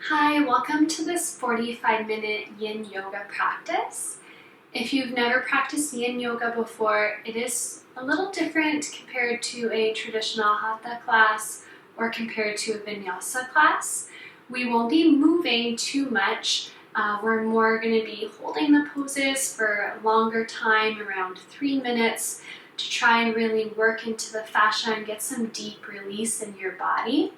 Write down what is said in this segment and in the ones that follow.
Hi, welcome to this 45-minute Yin Yoga practice. If you've never practiced Yin Yoga before, it is a little different compared to a traditional Hatha class or compared to a Vinyasa class. We won't be moving too much. We're more going to be holding the poses for a longer time, around 3 minutes, to try and really work into the fascia and get some deep release in your body.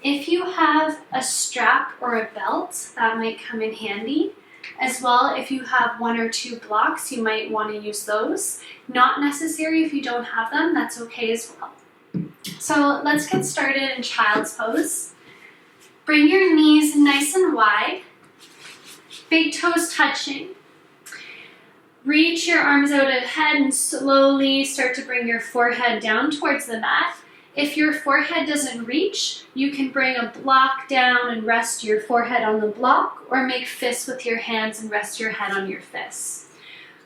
If you have a strap or a belt, that might come in handy. As well, if you have 1 or 2 blocks, you might want to use those. Not necessary if you don't have them, that's okay as well. So let's get started in child's pose. Bring your knees nice and wide, big toes touching. Reach your arms out ahead and slowly start to bring your forehead down towards the mat. If your forehead doesn't reach, you can bring a block down and rest your forehead on the block, or make fists with your hands and rest your head on your fists.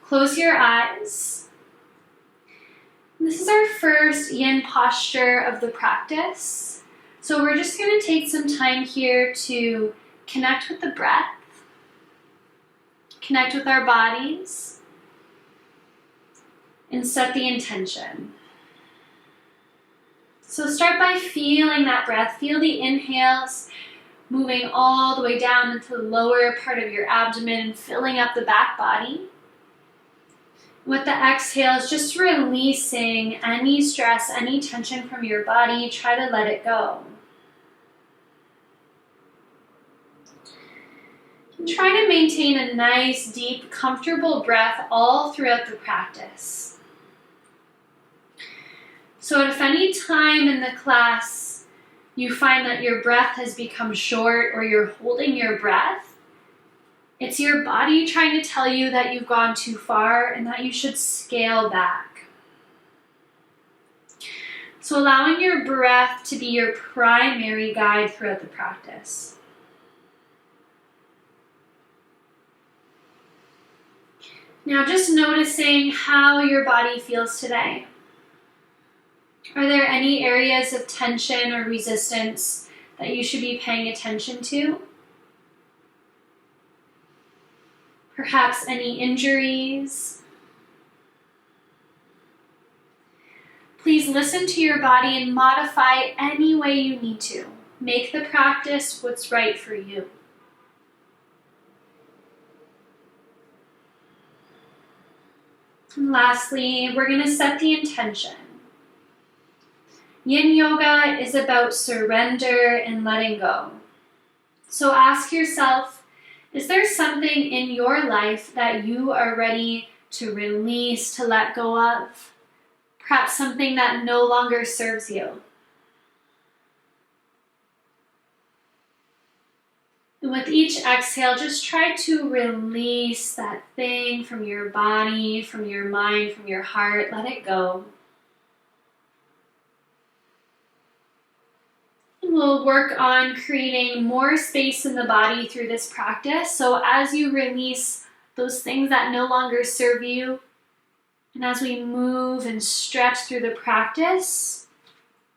Close your eyes. This is our first yin posture of the practice. So we're just going to take some time here to connect with the breath, connect with our bodies, and set the intention. So start by feeling that breath. Feel the inhales moving all the way down into the lower part of your abdomen, filling up the back body. With the exhales, just releasing any stress, any tension from your body. Try to let it go. And try to maintain a nice, deep, comfortable breath all throughout the practice. So if any time in the class you find that your breath has become short or you're holding your breath, it's your body trying to tell you that you've gone too far and that you should scale back. So allowing your breath to be your primary guide throughout the practice. Now just noticing how your body feels today. Are there any areas of tension or resistance that you should be paying attention to? Perhaps any injuries? Please listen to your body and modify any way you need to. Make the practice what's right for you. And lastly, we're going to set the intention. Yin Yoga is about surrender and letting go. So ask yourself, is there something in your life that you are ready to release, to let go of? Perhaps something that no longer serves you. And with each exhale, just try to release that thing from your body, from your mind, from your heart. Let it go. We'll work on creating more space in the body through this practice. So as you release those things that no longer serve you, and as we move and stretch through the practice,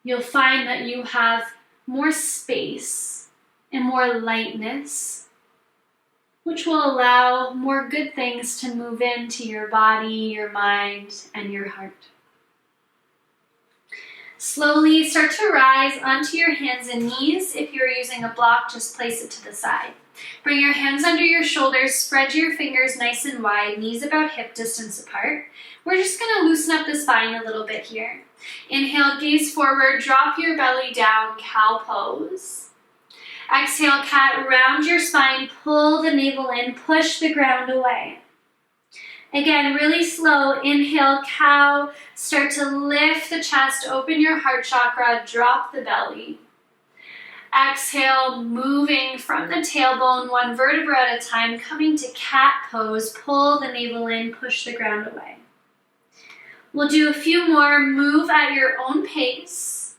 you'll find that you have more space and more lightness, which will allow more good things to move into your body, your mind, and your heart. Slowly start to rise onto your hands and knees. If you're using a block, just place it to the side. Bring your hands under your shoulders, spread your fingers nice and wide, knees about hip distance apart. We're just going to loosen up the spine a little bit here. Inhale, gaze forward, drop your belly down, cow pose. Exhale, cat, round your spine, pull the navel in, push the ground away. Again, really slow. Inhale, cow. Start to lift the chest, open your heart chakra, drop the belly. Exhale, moving from the tailbone, 1 vertebra at a time, coming to cat pose. Pull the navel in, push the ground away. We'll do a few more. Move at your own pace.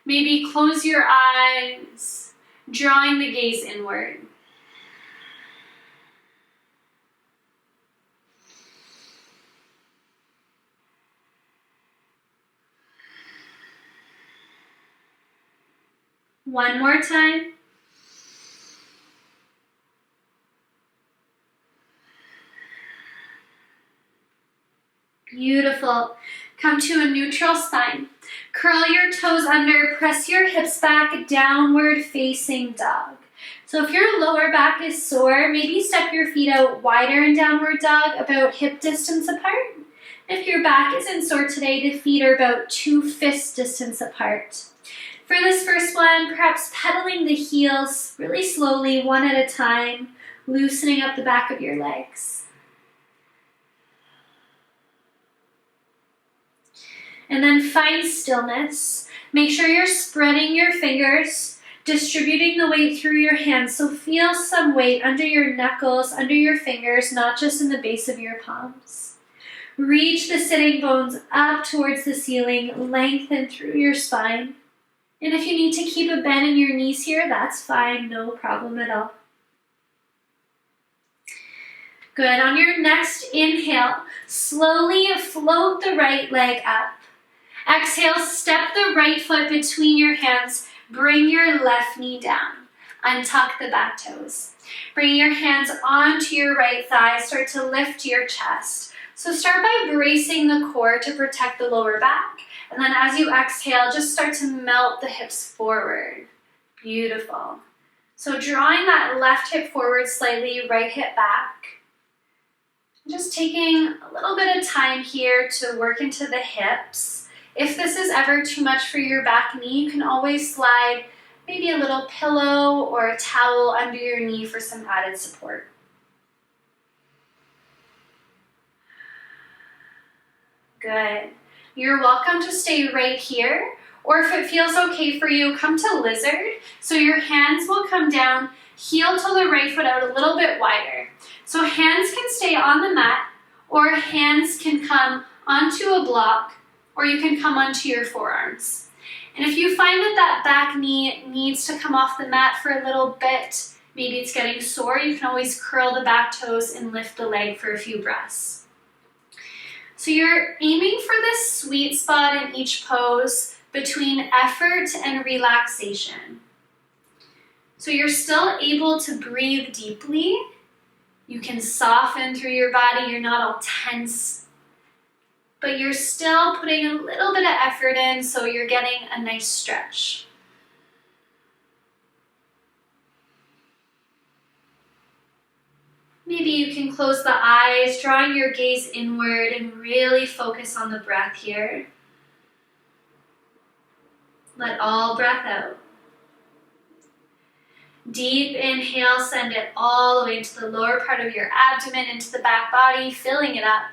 Maybe close your eyes, drawing the gaze inward. One more time. Beautiful. Come to a neutral spine. Curl your toes under, press your hips back, downward facing dog. So if your lower back is sore, maybe step your feet out wider in downward dog, about hip distance apart. If your back isn't sore today, the feet are about 2 fist distance apart. For this first one, perhaps pedaling the heels really slowly, one at a time, loosening up the back of your legs. And then find stillness. Make sure you're spreading your fingers, distributing the weight through your hands. So feel some weight under your knuckles, under your fingers, not just in the base of your palms. Reach the sitting bones up towards the ceiling, lengthen through your spine. And if you need to keep a bend in your knees here, that's fine, no problem at all. Good. On your next inhale, slowly float the right leg up. Exhale, step the right foot between your hands. Bring your left knee down. Untuck the back toes. Bring your hands onto your right thigh. Start to lift your chest. So start by bracing the core to protect the lower back. And then as you exhale, just start to melt the hips forward. Beautiful. So drawing that left hip forward slightly, right hip back. Just taking a little bit of time here to work into the hips. If this is ever too much for your back knee, you can always slide maybe a little pillow or a towel under your knee for some added support. Good. You're welcome to stay right here, or if it feels okay for you, come to lizard. So your hands will come down, heel to the right foot out a little bit wider. So hands can stay on the mat, or hands can come onto a block, or you can come onto your forearms. And if you find that back knee needs to come off the mat for a little bit, maybe it's getting sore, you can always curl the back toes and lift the leg for a few breaths. So you're aiming for this sweet spot in each pose between effort and relaxation. So you're still able to breathe deeply. You can soften through your body. You're not all tense, but you're still putting a little bit of effort in, so you're getting a nice stretch. Maybe you can close the eyes, drawing your gaze inward and really focus on the breath here. Let all breath out. Deep inhale, send it all the way into the lower part of your abdomen, into the back body, filling it up.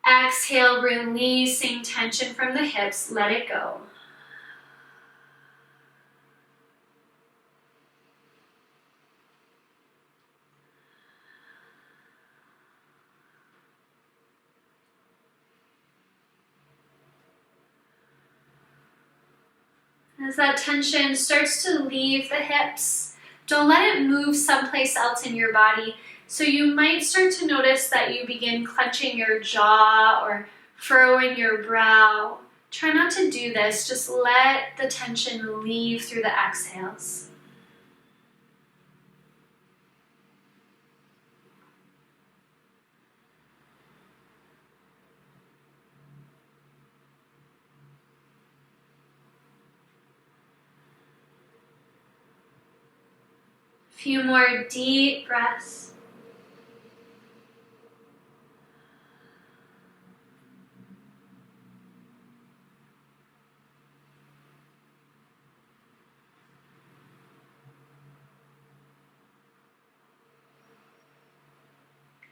Exhale, releasing tension from the hips, let it go. As that tension starts to leave the hips, don't let it move someplace else in your body. So you might start to notice that you begin clenching your jaw or furrowing your brow. Try not to do this. Just let the tension leave through the exhales. Few more deep breaths.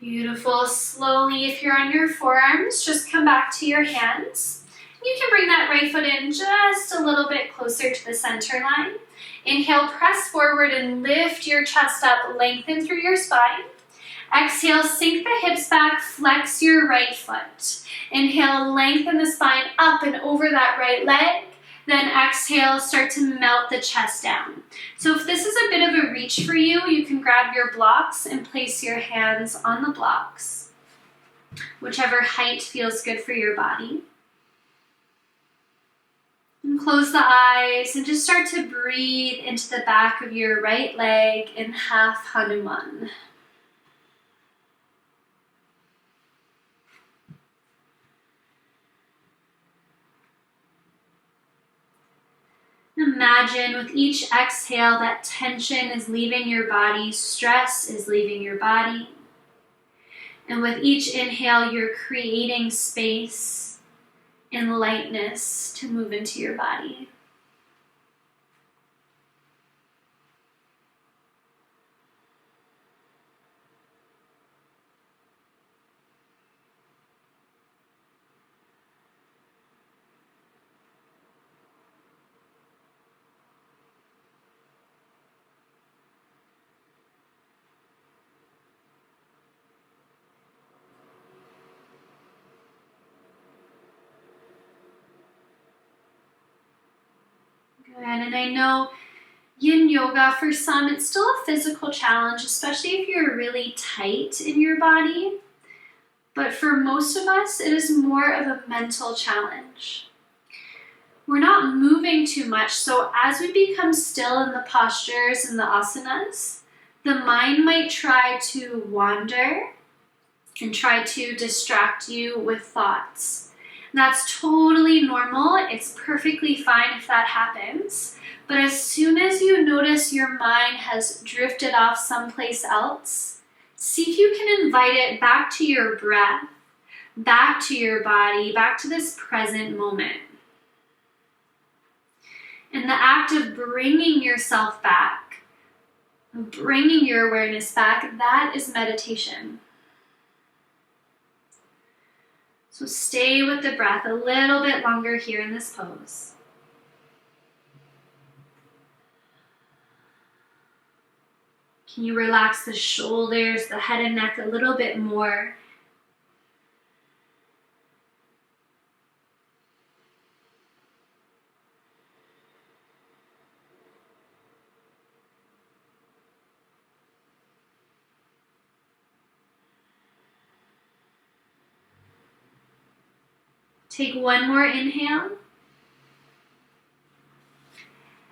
Beautiful. Slowly, if you're on your forearms, just come back to your hands. You can bring that right foot in just a little bit closer to the center line. Inhale, press forward and lift your chest up, lengthen through your spine. Exhale, sink the hips back, flex your right foot. Inhale, lengthen the spine up and over that right leg. Then exhale, start to melt the chest down. So if this is a bit of a reach for you, you can grab your blocks and place your hands on the blocks, whichever height feels good for your body. And close the eyes and just start to breathe into the back of your right leg in half Hanuman. Imagine with each exhale that tension is leaving your body, stress is leaving your body. And with each inhale, you're creating space and lightness to move into your body. Good, and I know Yin Yoga, for some, it's still a physical challenge, especially if you're really tight in your body. But for most of us, it is more of a mental challenge. We're not moving too much, so as we become still in the postures and the asanas, the mind might try to wander and try to distract you with thoughts. And that's totally normal. It's perfectly fine if that happens. But as soon as you notice your mind has drifted off someplace else, see if you can invite it back to your breath, back to your body, back to this present moment. And the act of bringing yourself back, bringing your awareness back, that is meditation. So stay with the breath a little bit longer here in this pose. Can you relax the shoulders, the head and neck a little bit more? Take one more inhale.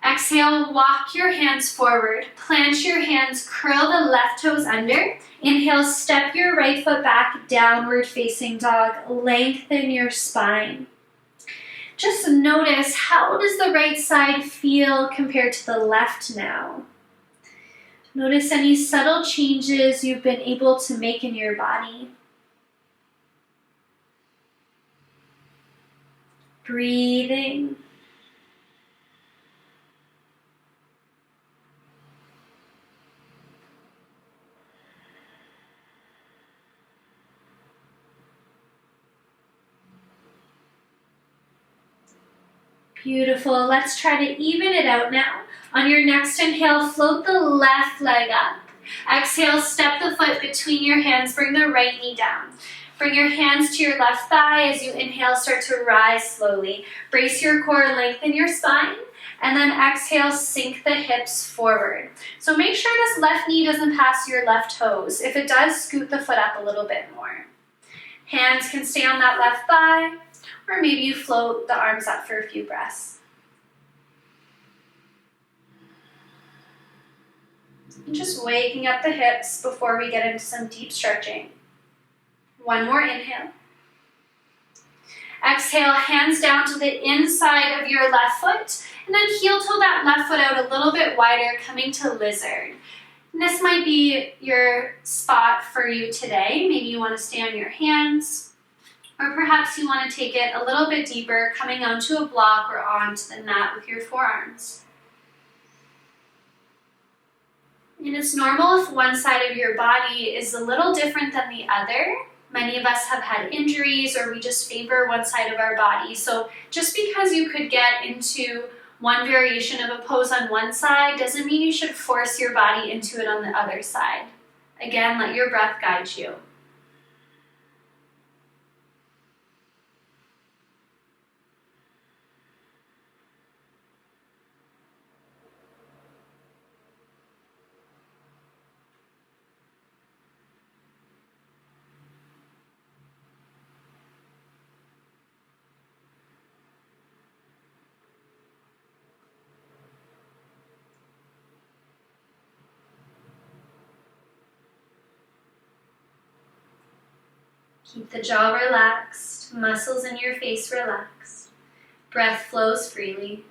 Exhale, walk your hands forward. Plant your hands, curl the left toes under. Inhale, step your right foot back, downward facing dog. Lengthen your spine. Just notice, how does the right side feel compared to the left now? Notice any subtle changes you've been able to make in your body. Breathing. Beautiful. Let's try to even it out now. On your next inhale, float the left leg up. Exhale, step the foot between your hands. Bring the right knee down. Bring your hands to your left thigh. As you inhale, start to rise slowly. Brace your core, lengthen your spine. And then exhale, sink the hips forward. So make sure this left knee doesn't pass your left toes. If it does, scoot the foot up a little bit more. Hands can stay on that left thigh. Or maybe you float the arms up for a few breaths. And just waking up the hips before we get into some deep stretching. One more inhale. Exhale, hands down to the inside of your left foot, and then heel toe that left foot out a little bit wider, coming to lizard. And this might be your spot for you today. Maybe you want to stay on your hands. Or perhaps you want to take it a little bit deeper, coming onto a block or onto the mat with your forearms. And it's normal if one side of your body is a little different than the other. Many of us have had injuries or we just favor one side of our body. So just because you could get into one variation of a pose on one side doesn't mean you should force your body into it on the other side. Again, let your breath guide you. Keep the jaw relaxed, muscles in your face relaxed. Breath flows freely.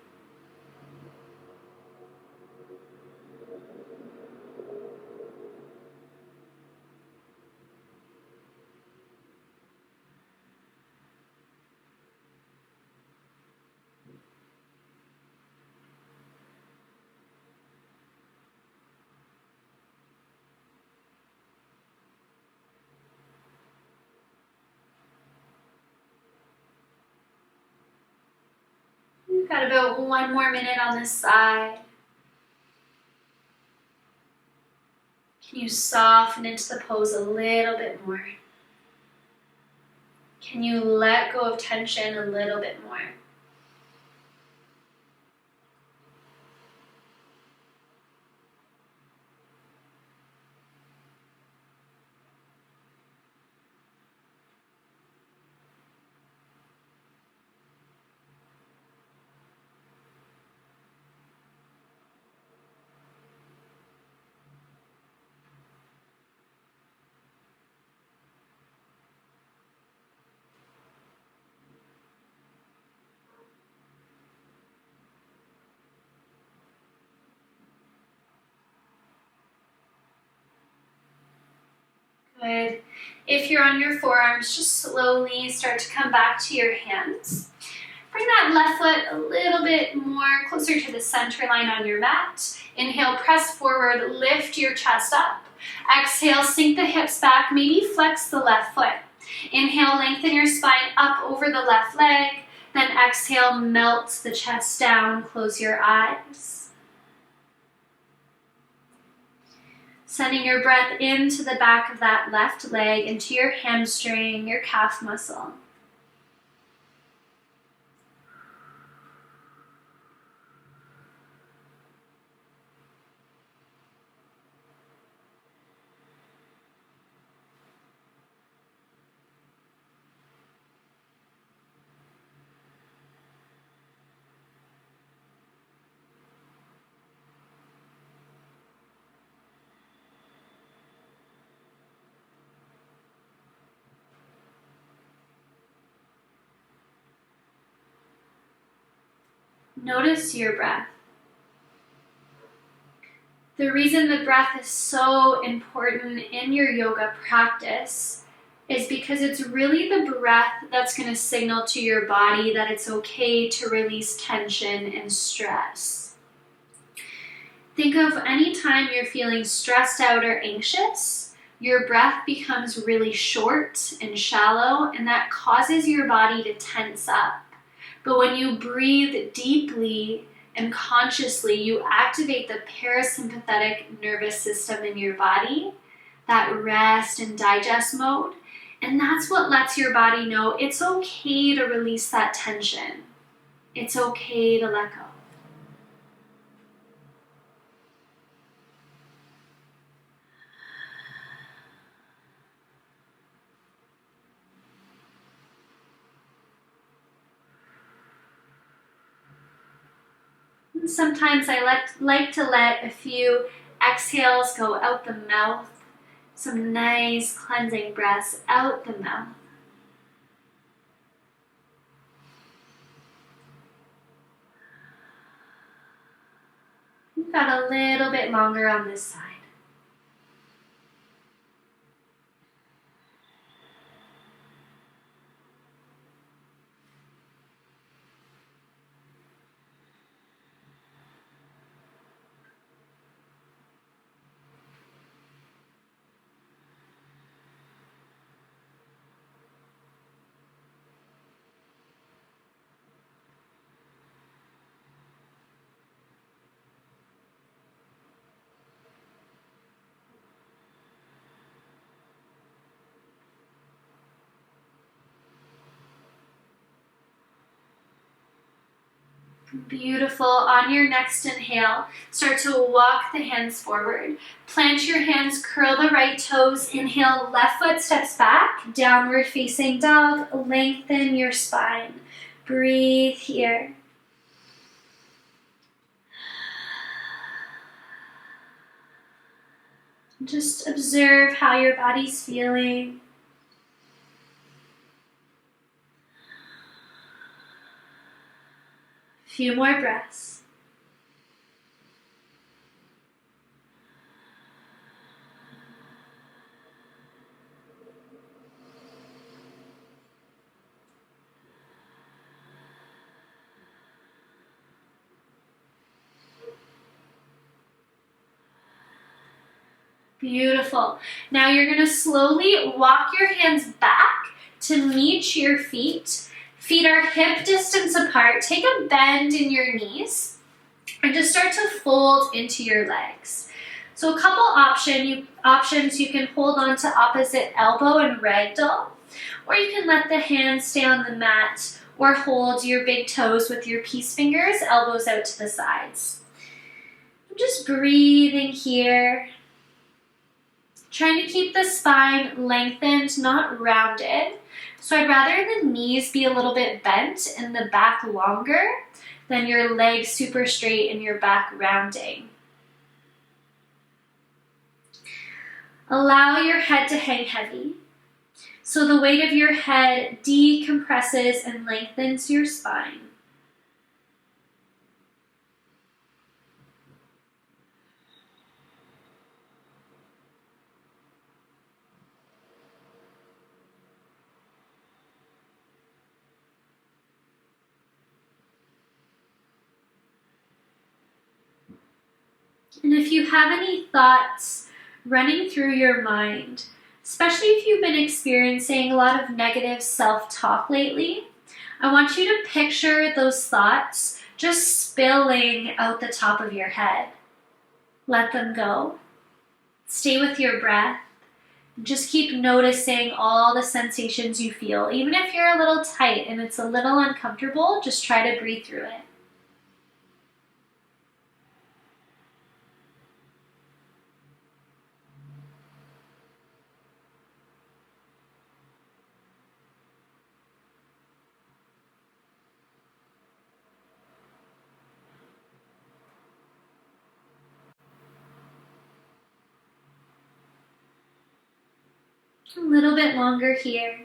Got about 1 more minute on this side. Can you soften into the pose a little bit more? Can you let go of tension a little bit more? Good. If you're on your forearms, just slowly start to come back to your hands. Bring that left foot a little bit more closer to the center line on your mat. Inhale, press forward, lift your chest up. Exhale, sink the hips back, maybe flex the left foot. Inhale, lengthen your spine up over the left leg. Then exhale, melt the chest down, close your eyes. Sending your breath into the back of that left leg, into your hamstring, your calf muscle. Notice your breath. The reason the breath is so important in your yoga practice is because it's really the breath that's going to signal to your body that it's okay to release tension and stress. Think of any time you're feeling stressed out or anxious, your breath becomes really short and shallow, and that causes your body to tense up. But when you breathe deeply and consciously, you activate the parasympathetic nervous system in your body, that rest and digest mode, and that's what lets your body know it's okay to release that tension. It's okay to let go. Sometimes I like to let a few exhales go out the mouth. Some nice cleansing breaths out the mouth. We've got a little bit longer on this side. Beautiful. On your next inhale, start to walk the hands forward. Plant your hands, curl the right toes. Inhale, left foot steps back, downward facing dog. Lengthen your spine. Breathe here. Just observe how your body's feeling. Few more breaths. Beautiful. Now you're going to slowly walk your hands back to meet your feet. Feet are hip distance apart. Take a bend in your knees and just start to fold into your legs. So a couple options, you can hold on to opposite elbow and ragdoll, or you can let the hands stay on the mat or hold your big toes with your peace fingers, elbows out to the sides. I'm just breathing here, trying to keep the spine lengthened, not rounded. So I'd rather the knees be a little bit bent and the back longer than your legs super straight and your back rounding. Allow your head to hang heavy. So the weight of your head decompresses and lengthens your spine. And if you have any thoughts running through your mind, especially if you've been experiencing a lot of negative self-talk lately, I want you to picture those thoughts just spilling out the top of your head. Let them go. Stay with your breath. Just keep noticing all the sensations you feel. Even if you're a little tight and it's a little uncomfortable, just try to breathe through it. A little bit longer here.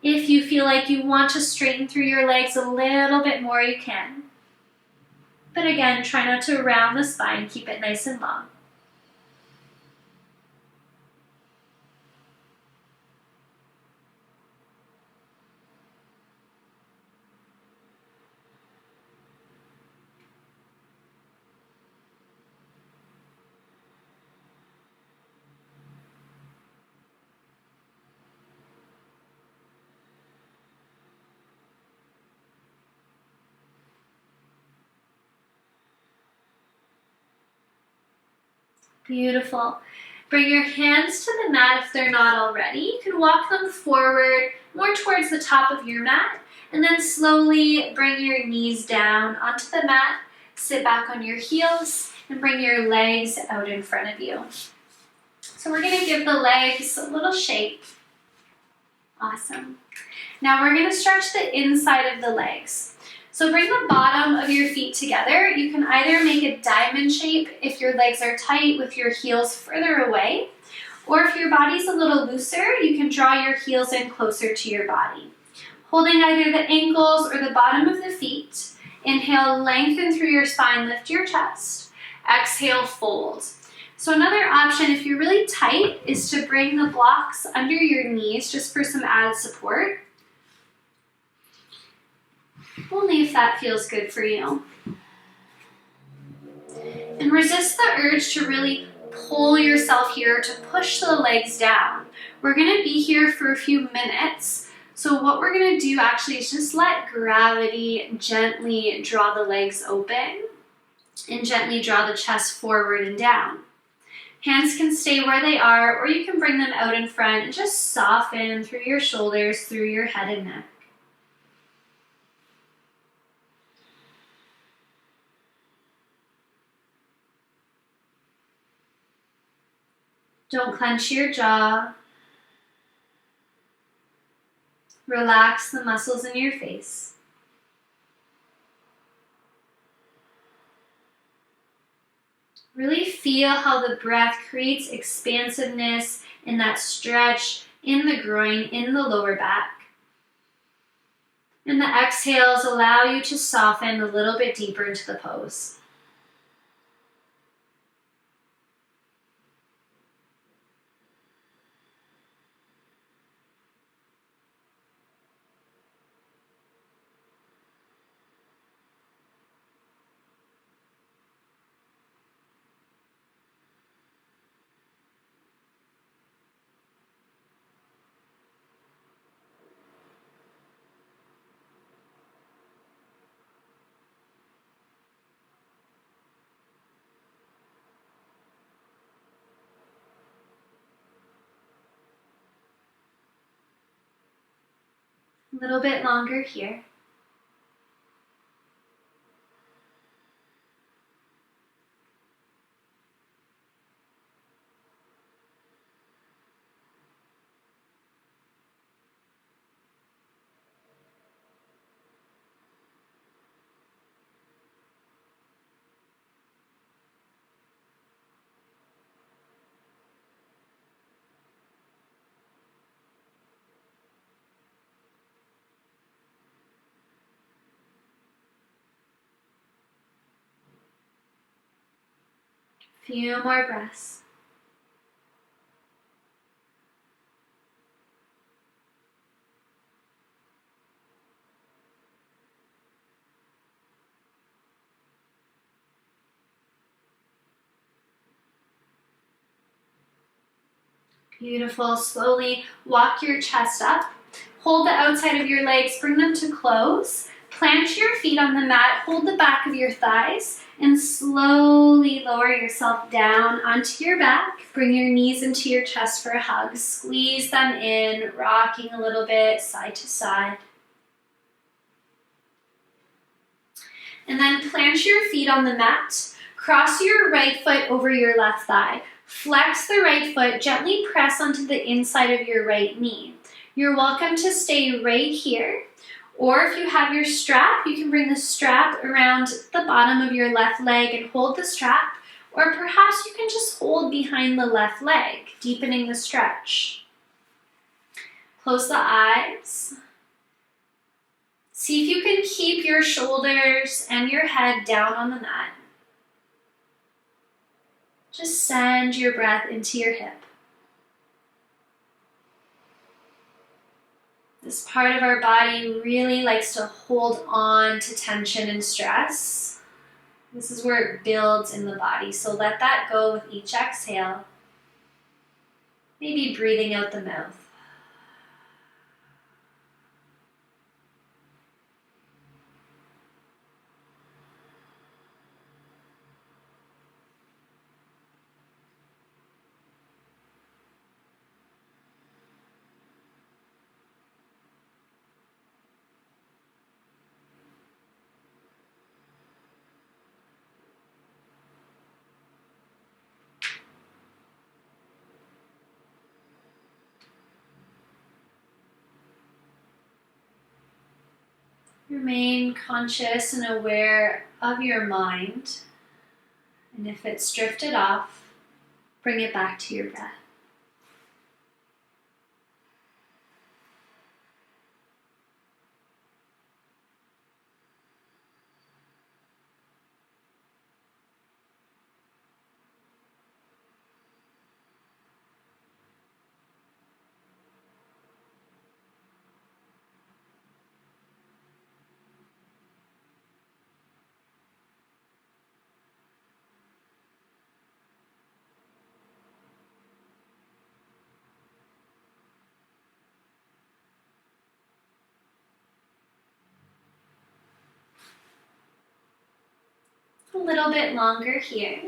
If you feel like you want to straighten through your legs a little bit more, you can. But again, try not to round the spine, keep it nice and long. Beautiful. Bring your hands to the mat if they're not already. You can walk them forward, more towards the top of your mat, and then slowly bring your knees down onto the mat, sit back on your heels, and bring your legs out in front of you. So we're going to give the legs a little shake. Awesome. Now we're going to stretch the inside of the legs. So bring the bottom of your feet together. You can either make a diamond shape if your legs are tight with your heels further away, or if your body's a little looser, you can draw your heels in closer to your body. Holding either the ankles or the bottom of the feet, inhale, lengthen through your spine, lift your chest. Exhale, fold. So another option, if you're really tight, is to bring the blocks under your knees just for some added support. Only if that feels good for you. And resist the urge to really pull yourself here to push the legs down. We're going to be here for a few minutes. So what we're going to do actually is just let gravity gently draw the legs open and gently draw the chest forward and down. Hands can stay where they are, or you can bring them out in front and just soften through your shoulders, through your head and neck. Don't clench your jaw. Relax the muscles in your face. Really feel how the breath creates expansiveness and that stretch in the groin, in the lower back. And the exhales allow you to soften a little bit deeper into the pose. A little bit longer here. Few more breaths. Beautiful. Slowly walk your chest up. Hold the outside of your legs, bring them to close. Plant your feet on the mat, hold the back of your thighs, and slowly lower yourself down onto your back. Bring your knees into your chest for a hug. Squeeze them in, rocking a little bit side to side. And then plant your feet on the mat. Cross your right foot over your left thigh. Flex the right foot, gently press onto the inside of your right knee. You're welcome to stay right here, or if you have your strap, you can bring the strap around the bottom of your left leg and hold the strap, or perhaps you can just hold behind the left leg, deepening the stretch. Close the eyes. See if you can keep your shoulders and your head down on the mat. Just send your breath into your hip. This part of our body really likes to hold on to tension and stress. This is where it builds in the body, so let that go with each exhale. Maybe breathing out the mouth. Remain conscious and aware of your mind, and if it's drifted off, bring it back to your breath. A little bit longer here.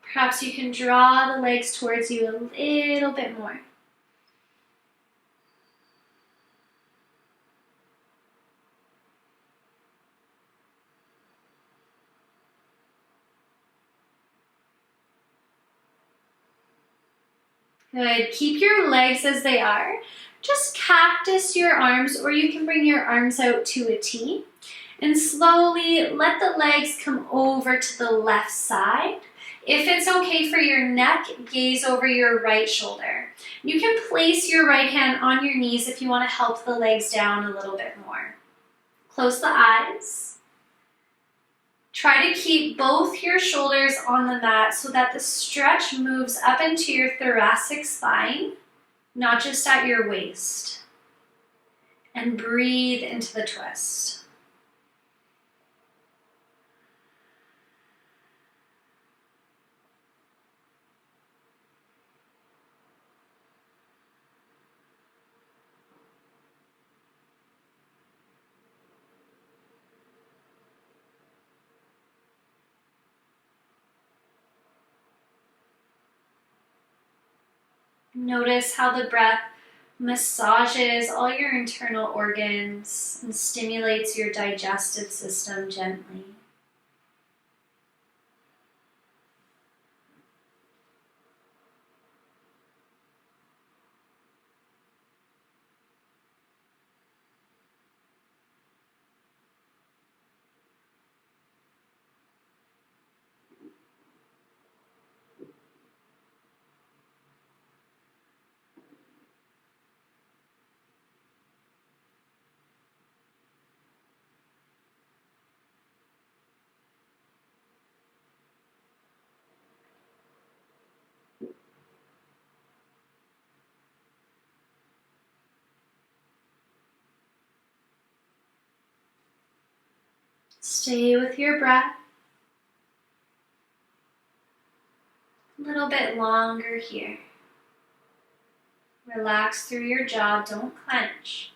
Perhaps you can draw the legs towards you a little bit more. Good. Keep your legs as they are. Just cactus your arms, or you can bring your arms out to a T. And slowly let the legs come over to the left side. If it's okay for your neck, gaze over your right shoulder. You can place your right hand on your knees if you want to help the legs down a little bit more. Close the eyes. Try to keep both your shoulders on the mat so that the stretch moves up into your thoracic spine, not just at your waist. And breathe into the twist. Notice how the breath massages all your internal organs and stimulates your digestive system gently. Stay with your breath. A little bit longer here. Relax through your jaw, don't clench.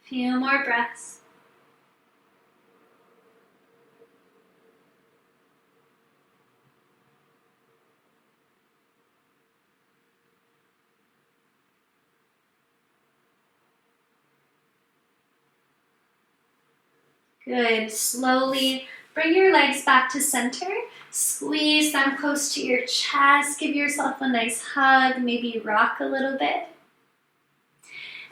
Few more breaths. Good. Slowly bring your legs back to center. Squeeze them close to your chest. Give yourself a nice hug. Maybe rock a little bit.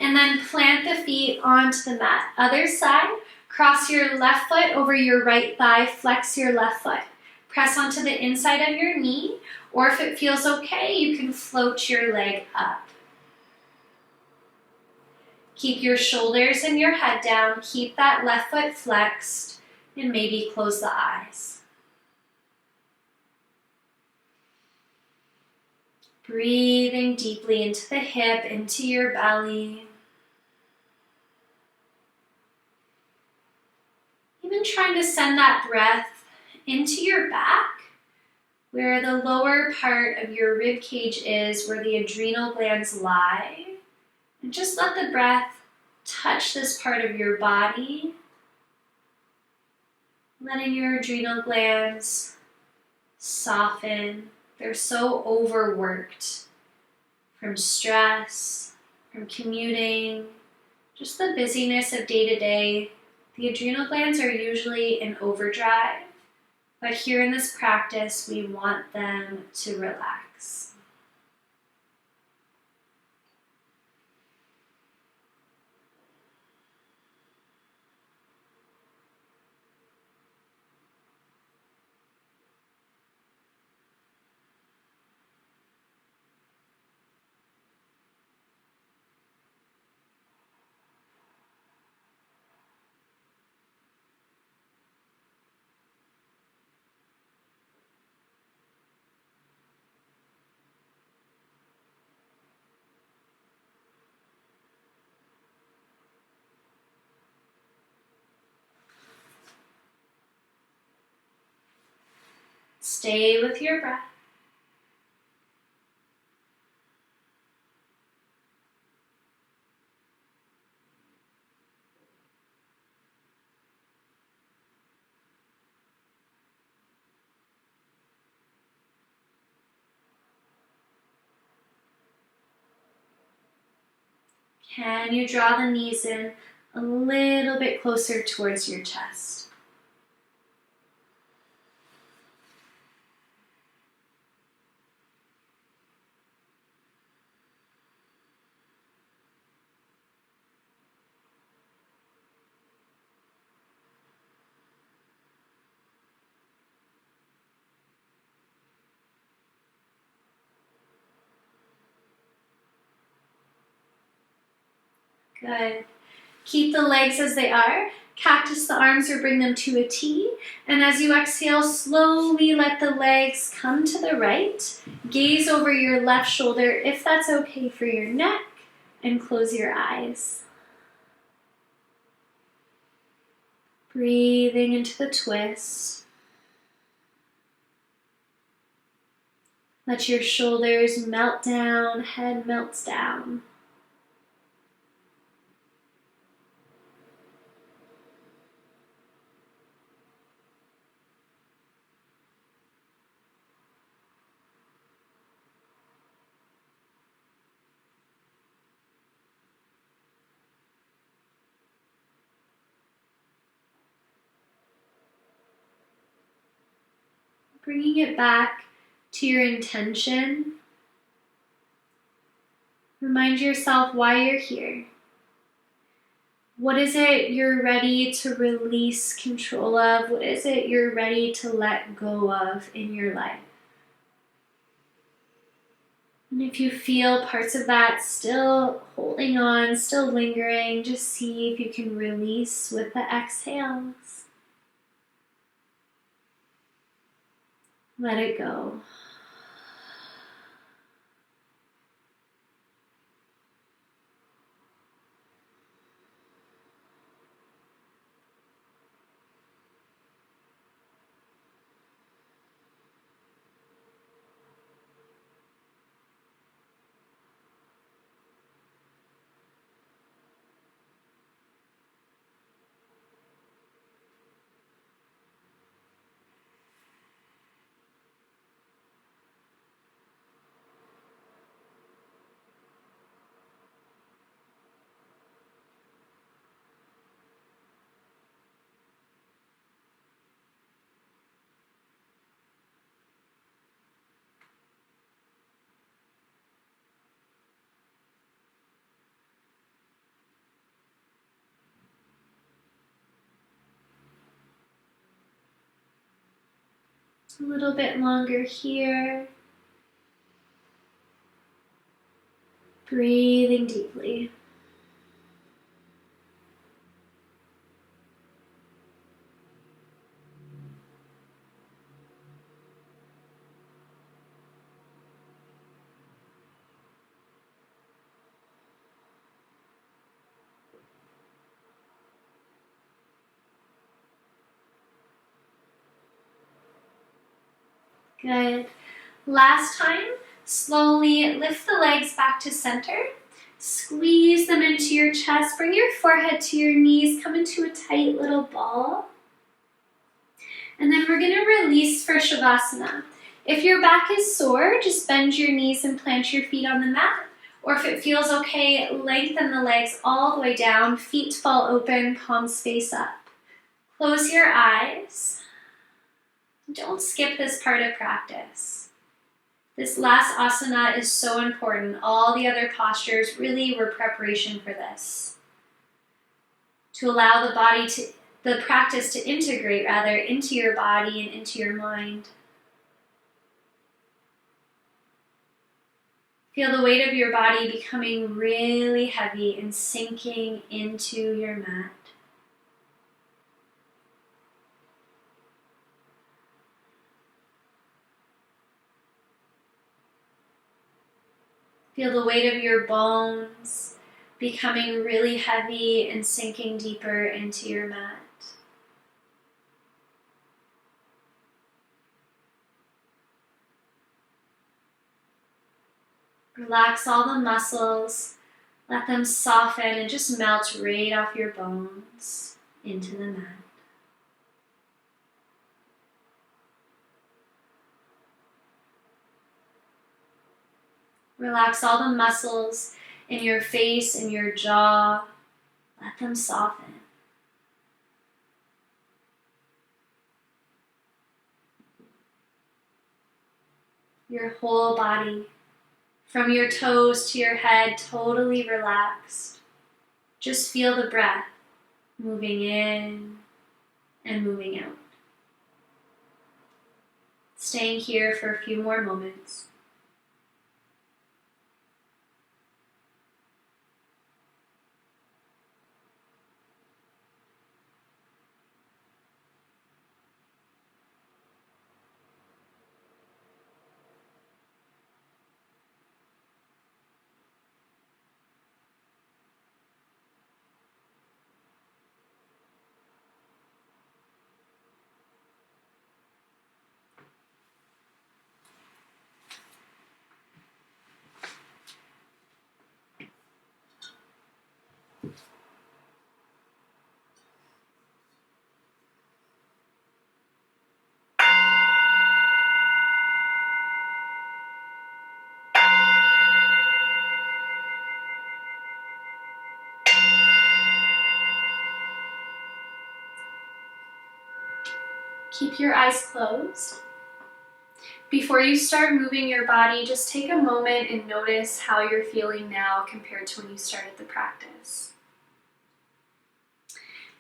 And then plant the feet onto the mat. Other side, cross your left foot over your right thigh. Flex your left foot. Press onto the inside of your knee. Or if it feels okay, you can float your leg up. Keep your shoulders and your head down. Keep that left foot flexed. And maybe close the eyes. Breathing deeply into the hip, into your belly. Even trying to send that breath into your back, where the lower part of your rib cage is, where the adrenal glands lie. And just let the breath touch this part of your body, letting your adrenal glands soften. They're so overworked from stress, from commuting, just the busyness of day-to-day. The adrenal glands are usually in overdrive, but here in this practice, we want them to relax. Stay with your breath. Can you draw the knees in a little bit closer towards your chest? Good. Keep the legs as they are. Cactus the arms or bring them to a T. And as you exhale, slowly let the legs come to the right. Gaze over your left shoulder if that's okay for your neck, and close your eyes. Breathing into the twist. Let your shoulders melt down, head melts down. Bringing it back to your intention. Remind yourself why you're here. What is it you're ready to release control of? What is it you're ready to let go of in your life? And if you feel parts of that still holding on, still lingering, just see if you can release with the exhales. Let it go. A little bit longer here. Breathing deeply. Good. Last time, slowly lift the legs back to center. Squeeze them into your chest. Bring your forehead to your knees. Come into a tight little ball. And then we're going to release for Shavasana. If your back is sore, just bend your knees and plant your feet on the mat. Or if it feels okay, lengthen the legs all the way down. Feet fall open, palms face up. Close your eyes. Don't skip this part of practice. This last asana is so important. All the other postures really were preparation for this. To allow the practice to integrate into your body and into your mind. Feel the weight of your body becoming really heavy and sinking into your mat. Feel the weight of your bones becoming really heavy and sinking deeper into your mat. Relax all the muscles, let them soften and just melt right off your bones into the mat. Relax all the muscles in your face and your jaw. Let them soften. Your whole body, from your toes to your head, totally relaxed. Just feel the breath moving in and moving out. Staying here for a few more moments. Keep your eyes closed. Before you start moving your body, just take a moment and notice how you're feeling now compared to when you started the practice.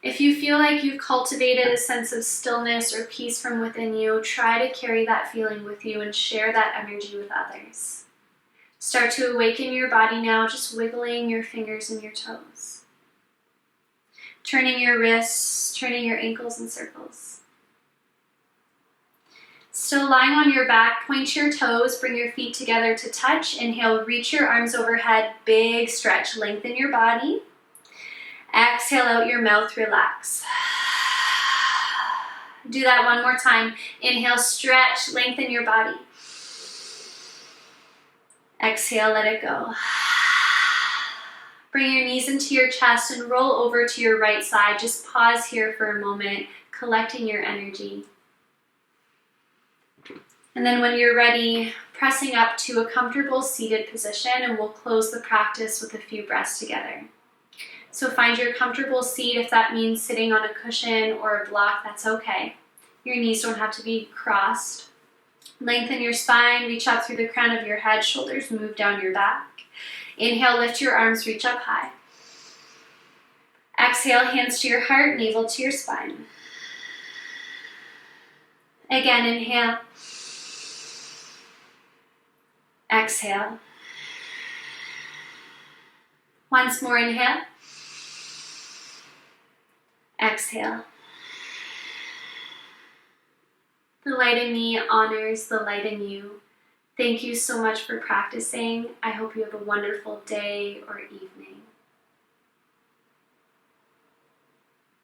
If you feel like you've cultivated a sense of stillness or peace from within you, try to carry that feeling with you and share that energy with others. Start to awaken your body now, just wiggling your fingers and your toes. Turning your wrists, turning your ankles in circles. Still lying on your back, point your toes, bring your feet together to touch. Inhale, reach your arms overhead, big stretch, lengthen your body. Exhale out your mouth, relax. Do that one more time. Inhale, stretch, lengthen your body. Exhale, let it go. Bring your knees into your chest and roll over to your right side. Just pause here for a moment, collecting your energy. And then when you're ready, pressing up to a comfortable seated position, and we'll close the practice with a few breaths together. So find your comfortable seat. If that means sitting on a cushion or a block, that's okay. Your knees don't have to be crossed. Lengthen your spine, reach up through the crown of your head, shoulders move down your back. Inhale, lift your arms, reach up high. Exhale, hands to your heart, navel to your spine. Again, inhale. Exhale. Once more, inhale. Exhale. The light in me honors the light in you. Thank you so much for practicing. I hope you have a wonderful day or evening.